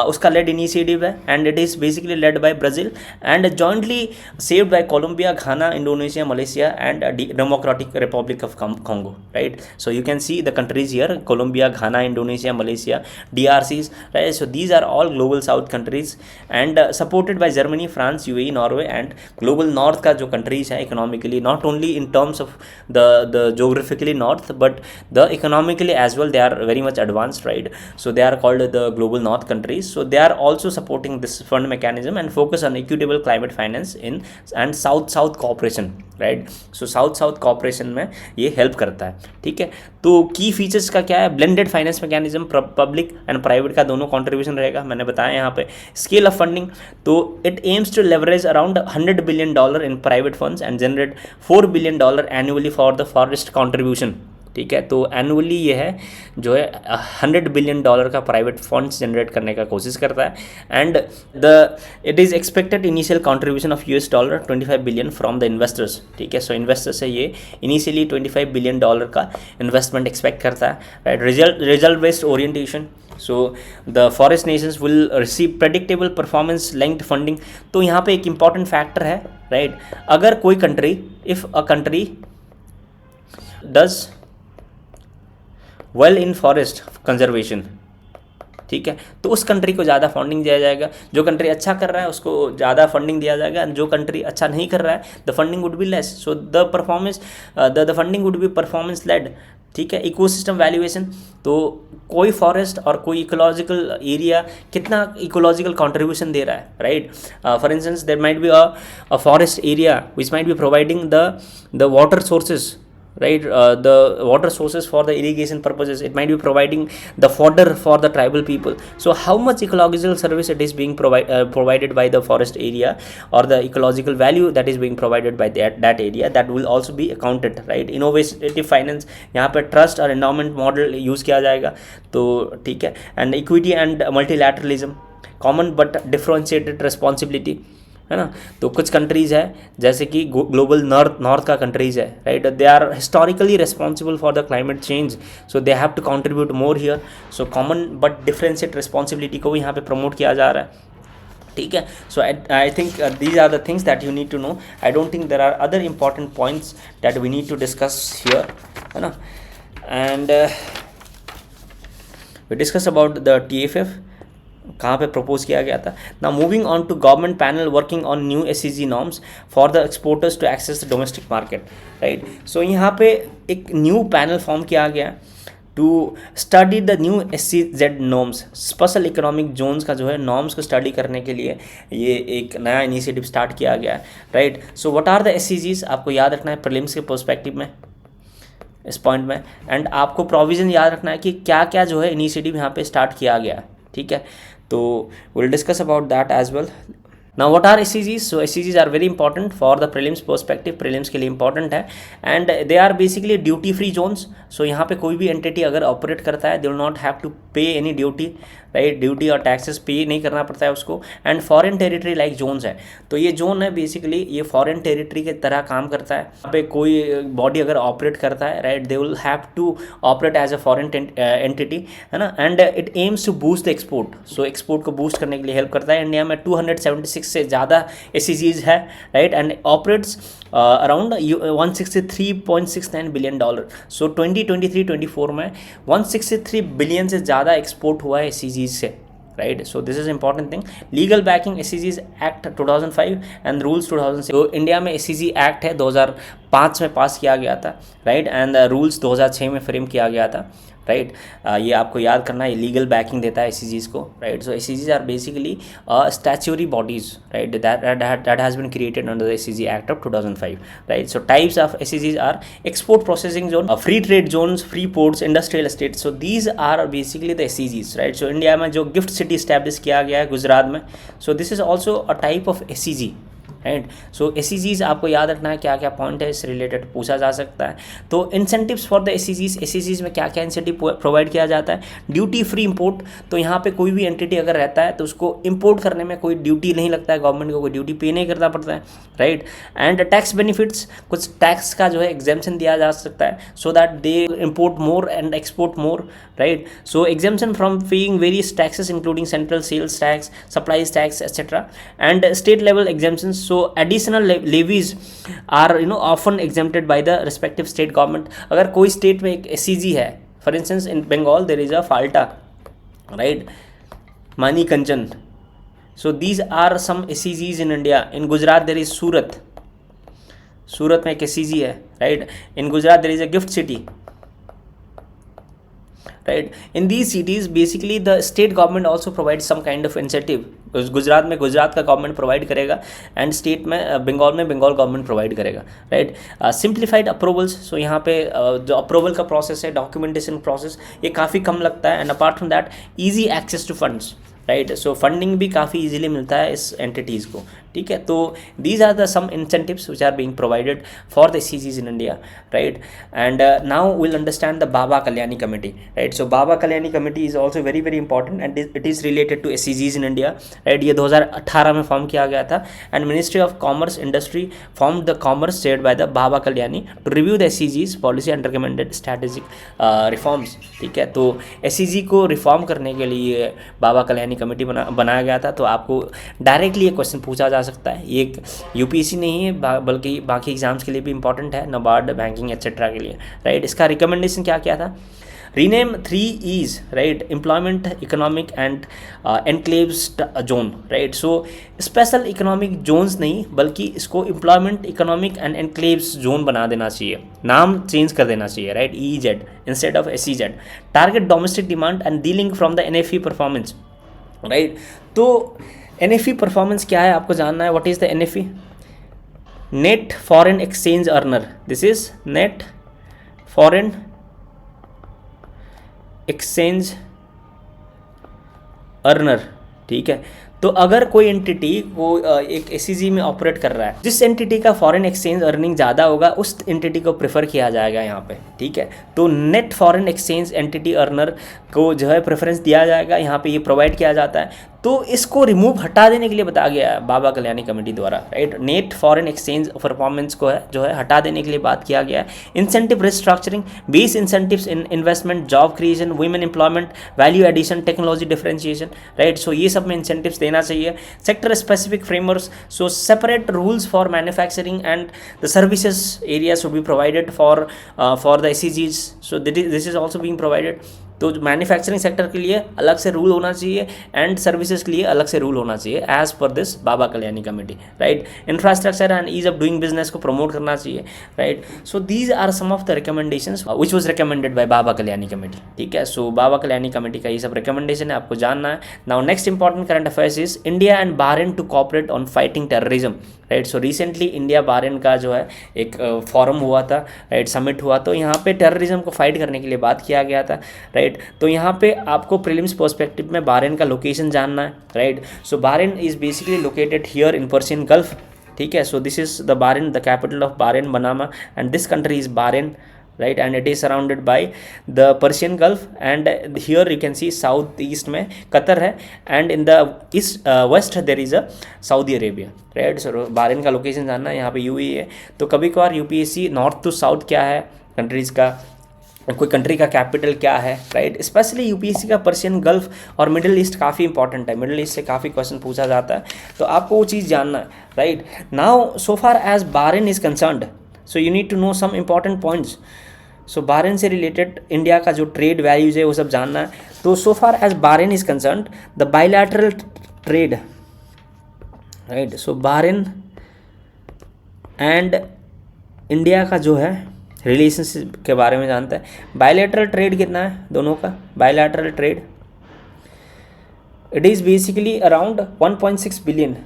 उसका लेड इनिशिएटिव है and it is basically led by Brazil and jointly saved by Colombia, Ghana, Indonesia, Malaysia and Democratic Republic of Congo, right. So you can see the countries here, Colombia, Ghana, Indonesia, Malaysia, DRCs, right. So these are all global south countries and supported by Germany, France, UAE, Norway and global north का जो countries है economically, not only in terms of the geographically north but the economically as well, they are very much advanced, right। so they are called the global north countries, so they are also supporting this fund mechanism and focus on equitable climate finance in and south cooperation, right। so south cooperation में ये help करता है, ठीक है। तो की features का क्या है, blended finance mechanism, public and private का दोनों कंट्रीब्यूशन रहेगा, मैंने बताया यहाँ पे। स्केल ऑफ फंडिंग, तो it aims to leverage around $100 billion in private funds and generate $4 billion annually for the forest contribution, ठीक है। तो एनुअली ये है जो है $100 billion का प्राइवेट फंड्स जनरेट करने का कोशिश करता है and it is expected initial contribution of $25 billion from the investors, ठीक है। सो इन्वेस्टर्स से ये इनिशियली $25 billion का इन्वेस्टमेंट एक्सपेक्ट करता है, right. Result based orientation, so the forest Nations will receive predictable performance linked funding. तो यहाँ पे एक इंपॉर्टेंट फैक्टर है, राइट। अगर कोई country, if a country does well in forest conservation, ठीक है, तो उस कंट्री को ज़्यादा फंडिंग दिया जाएगा। जो कंट्री अच्छा कर रहा है उसको ज़्यादा फंडिंग दिया जाएगा, जो कंट्री अच्छा नहीं कर रहा है the funding would be less. So the performance the funding would be performance led, ठीक है। इकोसिस्टम वैल्यूएशन, तो कोई फॉरेस्ट और कोई इकोलॉजिकल एरिया कितना इकोलॉजिकल कंट्रीब्यूशन दे रहा है, right. For instance there might be a forest area which might be providing the water sources, right, the water sources for the irrigation purposes, it might be providing the fodder for the tribal people. So how much ecological service it is being provided by the forest area or the ecological value that is being provided by that area, that will also be accounted, right। innovative finance, यहाँ पे trust और endowment model use किया जाएगा, तो ठीक है। And equity and multilateralism, common but differentiated responsibility, है ना। तो कुछ कंट्रीज़ है जैसे कि ग्लोबल नॉर्थ का कंट्रीज़ है, right, they are historically responsible for the climate change, so they have to contribute more here. So common but differentiate responsibility को भी यहाँ पे प्रमोट किया जा रहा है, ठीक है। So I think these are the things that you need to know. I don't think there are other important points that we need to discuss here, है ना। And we discuss about the TFF, कहाँ पे propose किया गया था। Now moving on to government panel working on new SEZ norms for the exporters to access the domestic market, right. So यहाँ पे एक न्यू पैनल फॉर्म किया गया to study the new SEZ norms, special economic zones का जो है norms को study करने के लिए ये एक नया इनिशिएटिव स्टार्ट किया गया है, right. So what are the SEZs, आपको याद रखना है प्रीलिम्स के पर्सपेक्टिव में इस पॉइंट में, एंड आपको प्रोविज़न याद रखना है कि क्या क्या जो है इनिशिएटिव यहाँ पे स्टार्ट किया गया है, ठीक है। तो will discuss about that as well. Now what are SEZs? So SEZs are very important for the prelims perspective, prelims के लिए इंपॉर्टेंट है, and they are basically duty free zones. So यहाँ पे कोई भी एंटिटी अगर ऑपरेट करता है, they will not have to pay any duty, right, duty और टैक्सेस पे नहीं करना पड़ता है उसको. And foreign territory like zones है, तो ये जोन है बेसिकली ये फॉरेन टेरिटरी की तरह काम करता है. यहाँ पे कोई बॉडी अगर ऑपरेट करता है, right, they will have to operate as a foreign entity, है ना. And it aims to boost the export. So export को बूस्ट करने के लिए हेल्प करता है. इंडिया में 276 से ज़्यादा एससीजीज है, right, and operates around $163.69 billion. So 2023-24 में 163 बिलियन से ज़्यादा एक्सपोर्ट हुआ है एससीजीज से, right. So this is important thing. Legal backing एससीजीज एक्ट 2005 एंड रूल्स 2006. तो इंडिया में एससीजी एक्ट है 2005 में पास किया गया था, राइट, एंड रूल्स 2006 में फ्रेम किया गया था, राइट. ये आपको याद करना है, लीगल बैकिंग देता है एससीजीज को, right. So SEZs are basically statutory bodies, right, that has been created under the SEZ act of 2005, right. So types of SEZs are export processing zone, free trade zones, free ports, industrial estate. So these are basically the SEZs, right. So India में जो gift city establish किया गया है गुजरात में, so this is also a type of SCG, right. So एससीजीज आपको याद रखना है क्या क्या पॉइंट है, इससे रिलेटेड पूछा जा सकता है. तो इंसेंटिव्स फॉर द एससीजीज, एससीजीज में क्या क्या इंसेंटिव प्रोवाइड किया जाता है. ड्यूटी फ्री इंपोर्ट, तो यहाँ पे कोई भी एंटिटी अगर रहता है तो उसको इंपोर्ट करने में कोई ड्यूटी नहीं लगता है, गवर्नमेंट को कोई ड्यूटी पे नहीं करना पड़ता है, राइट. एंड टैक्स बेनिफिट्स, कुछ टैक्स का जो है एग्जेम्पशन दिया जा सकता है, so that they import more and export more, right. So exemption from paying various taxes including central sales tax, supplies tax etcetera, and state level exemptions. So additional levies are often exempted by the respective state government. अगर कोई state में एक SCG है, for instance in Bengal there is a Falta, right, Manikanchan. So these are some एससीजीज in India. In Gujarat there is Surat, Surat में एक SCG है, right. In Gujarat there is a gift city, right. In these cities basically the state government also provides some kind of incentive. Gujarat में गुजरात का government provide करेगा, and state में Bengal government provide करेगा, right. Simplified approvals, सो यहाँ पे जो approval का process है, डॉक्यूमेंटेशन प्रोसेस, ये काफ़ी कम लगता है. And apart from that easy access to funds, right. So funding भी काफ़ी इजीली मिलता है इस एंटिटीज़ को, ठीक है. तो these are the some incentives which are being provided for the SEZs in India, right. And now will understand the Baba Kalyani committee, right. So Baba Kalyani committee is also very very important and it is related to SEZs in India, right. ये 2018 में form किया गया था, and ministry of commerce industry form the commerce chaired by the Baba Kalyani to review the एससीजीज policy and recommended strategic reforms, ठीक है. तो SCG को reform करने के लिए बाबा कल्याणी कमेटी बनाया गया था. तो आपको डायरेक्टली ये क्वेश्चन पूछा जा सकता है. ये एक यूपीएससी नहीं है बल्कि बाकी एग्जाम्स के लिए भी इंपॉर्टेंट है, नाबार्ड, बैंकिंग एक्सेट्रा के लिए, राइट. इसका रिकमेंडेशन क्या क्या था. Rename 3 E's, right, employment, economic and enclaves zone, right. So special economic Jones नहीं बल्कि इसको employment, economic and enclaves zone बना देना चाहिए, नाम चेंज कर देना चाहिए, right, EEZ instead of SEZ. Target domestic demand and dealing from the NFE performance, right. तो NFE परफॉर्मेंस क्या है आपको जानना है. What is the NFE? Net foreign exchange earner. This is net foreign exchange earner, ठीक है. तो अगर कोई एंटिटी वो एक एससीजी में ऑपरेट कर रहा है, जिस एंटिटी का फॉरेन एक्सचेंज अर्निंग ज़्यादा होगा उस एंटिटी को प्रेफर किया जाएगा यहाँ पे, ठीक है. तो net foreign exchange entity earner को जो है प्रेफरेंस दिया जाएगा, यहाँ पे ये प्रोवाइड किया जाता है. तो इसको रिमूव हटा देने के लिए बताया गया है बाबा कल्याणी कमेटी द्वारा, right. Net foreign exchange performance को है जो है हटा देने के लिए बात किया गया है. Incentive restructuring, base incentives in investment, job creation, women employment, value addition, technology differentiation, right. So ये सब में इंसेंटिव्स देना चाहिए. Sector specific frameworks, so separate rules for manufacturing and the services area should be provided for the एससीजीज. So this is also being provided. तो manufacturing sector के लिए अलग से रूल होना चाहिए एंड सर्विसेज के लिए अलग से रूल होना चाहिए as per this Baba Kalyani committee, right. Infrastructure and ease of doing business को प्रमोट करना चाहिए, right. So these are some of the recommendations which was recommended by Baba Kalyani committee, ठीक है. सो बाबा कल्याणी कमेटी का ये सब रिकमेंडेशन है, आपको जानना है. Now next important current affairs is India and Bahrain to cooperate on fighting terrorism, right. So recently India Bahrain का जो है एक फॉरम हुआ था, राइट, समिट हुआ. तो यहाँ पे टेररिज्म को फाइट करने के लिए बात किया गया था, राइट. राइट। तो यहाँ पे आपको प्रीलिम्स पर्सपेक्टिव में बहरीन का लोकेशन जानना है, right. So Bahrain is basically located here in Persian gulf, ठीक है। So this is the Bahrain, the capital of Bahrain Manama, and this country is Bahrain, right, and it is surrounded by the Persian Gulf, and here you can see south east में Qatar है, and in the east west there is a Saudi Arabia, right। so Bahrain का location जानना है, यहाँ पे UAE है। तो कभी कभार यूपीएससी नॉर्थ टू साउथ क्या है कंट्रीज़ का, कोई कंट्री का कैपिटल क्या है, राइट। स्पेशली यूपीएससी का पर्शियन गल्फ और मिडिल ईस्ट काफ़ी इंपॉर्टेंट है, मिडिल ईस्ट से काफ़ी क्वेश्चन पूछा जाता है, तो आपको वो चीज़ जानना है, right. Now so far as Bahrain is concerned, so you need to know some important points. So Bahrain से रिलेटेड इंडिया का जो ट्रेड वैल्यूज है वो सब जानना है। तो so far as Bahrain is concerned, the bilateral trade, right. So Bahrain and India का जो है रिलेशनशिप के बारे में जानता है। बायलैटरल ट्रेड कितना है दोनों का, bilateral trade it is basically around 1.6 billion,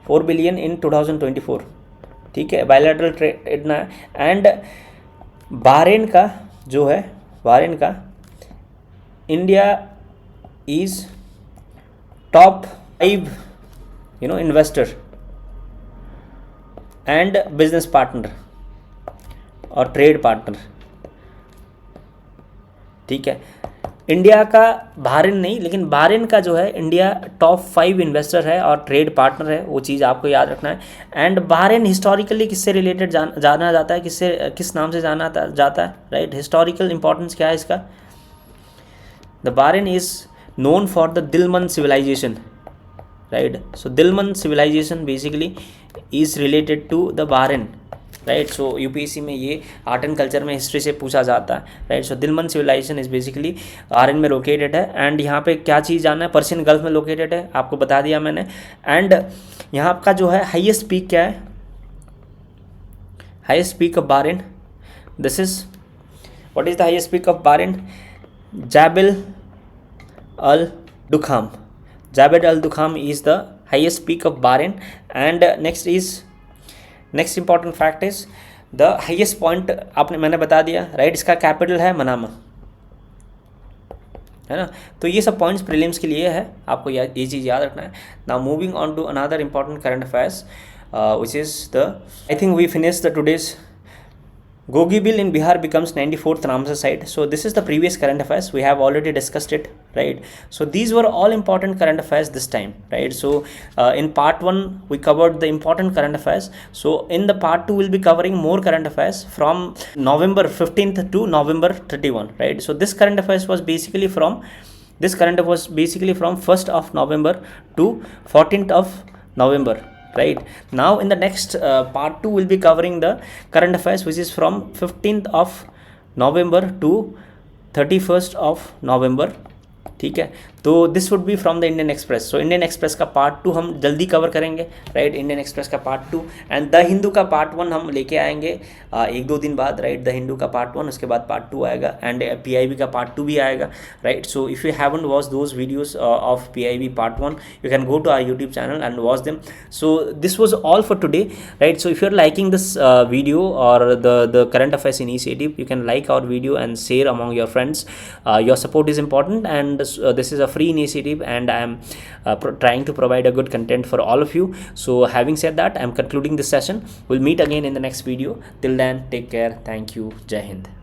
4 billion in 2024, ठीक है। बायलैटरल ट्रेड इतना है। एंड बहरीन का जो है, बहरीन का India is top 5 investor and business partner और ट्रेड पार्टनर, ठीक है। इंडिया का बहरीन नहीं, लेकिन बहरीन का जो है इंडिया टॉप 5 इन्वेस्टर है और ट्रेड पार्टनर है, वो चीज़ आपको याद रखना है। एंड बहरीन हिस्टोरिकली किससे रिलेटेड जाना जाता है, किस नाम से जाना जाता है, राइट। हिस्टोरिकल इंपॉर्टेंस क्या है इसका, the Bahrain is known for the Dilmun civilization, right. So Dilmun civilization basically is related to the Bahrain, right. So UPSC में ये आर्ट एंड कल्चर में हिस्ट्री से पूछा जाता है, right. So Dilmun civilization is basically Bahrain में located है। And यहाँ पे क्या चीज़ जानना है, पर्शियन गल्फ में लोकेटेड है, आपको बता दिया मैंने। एंड यहाँ का जो है हाईएस्ट पीक क्या है, highest peak of Bahrain, this is what is the highest peak of Bahrain, Jabal al Dukhan, Jabal al Dukhan is the highest peak of Bahrain. And next important fact is the highest point, मैंने बता दिया, right. इसका capital है Manama, है ना। तो ये सब पॉइंट्स प्रीलिम्स के लिए है, आपको ये चीज़ याद रखना है। Now moving on to another important current affairs which is the, I think we finish the today's Gogibil in Bihar becomes 94th Ramsar site. So this is the previous current affairs. We have already discussed it, right? So these were all important current affairs this time, right? So in part 1 we covered the important current affairs. So in the part 2 we'll be covering more current affairs from November 15th to November 31, right? So this current affairs was basically from 1st of November to 14th of November, right. Now in the next part 2 we'll be covering the current affairs which is from 15th of November to 31st of November, ठीक है। तो this would B from the Indian express. So Indian express का part 2 हम जल्दी cover करेंगे, right. Indian express का part 2 and the Hindu का part 1 हम लेके आएंगे 1-2 दिन बाद, राइट। द हिंदू का पार्ट 1, उसके बाद पार्ट 2 आएगा एंड पीआईबी का पार्ट 2 भी आएगा, right. So if you haven't watch those videos of PIB part 1 you can go to our YouTube channel and watch them. So this was all for today, right? So if you're liking this video or the current affairs initiative, you can like our video and share among your friends. Your support is important, and this is a free initiative, and I am trying to provide a good content for all of you. So having said that, I am concluding this session. We'll meet again in the next video. Till then, take care. Thank you. Jai Hind.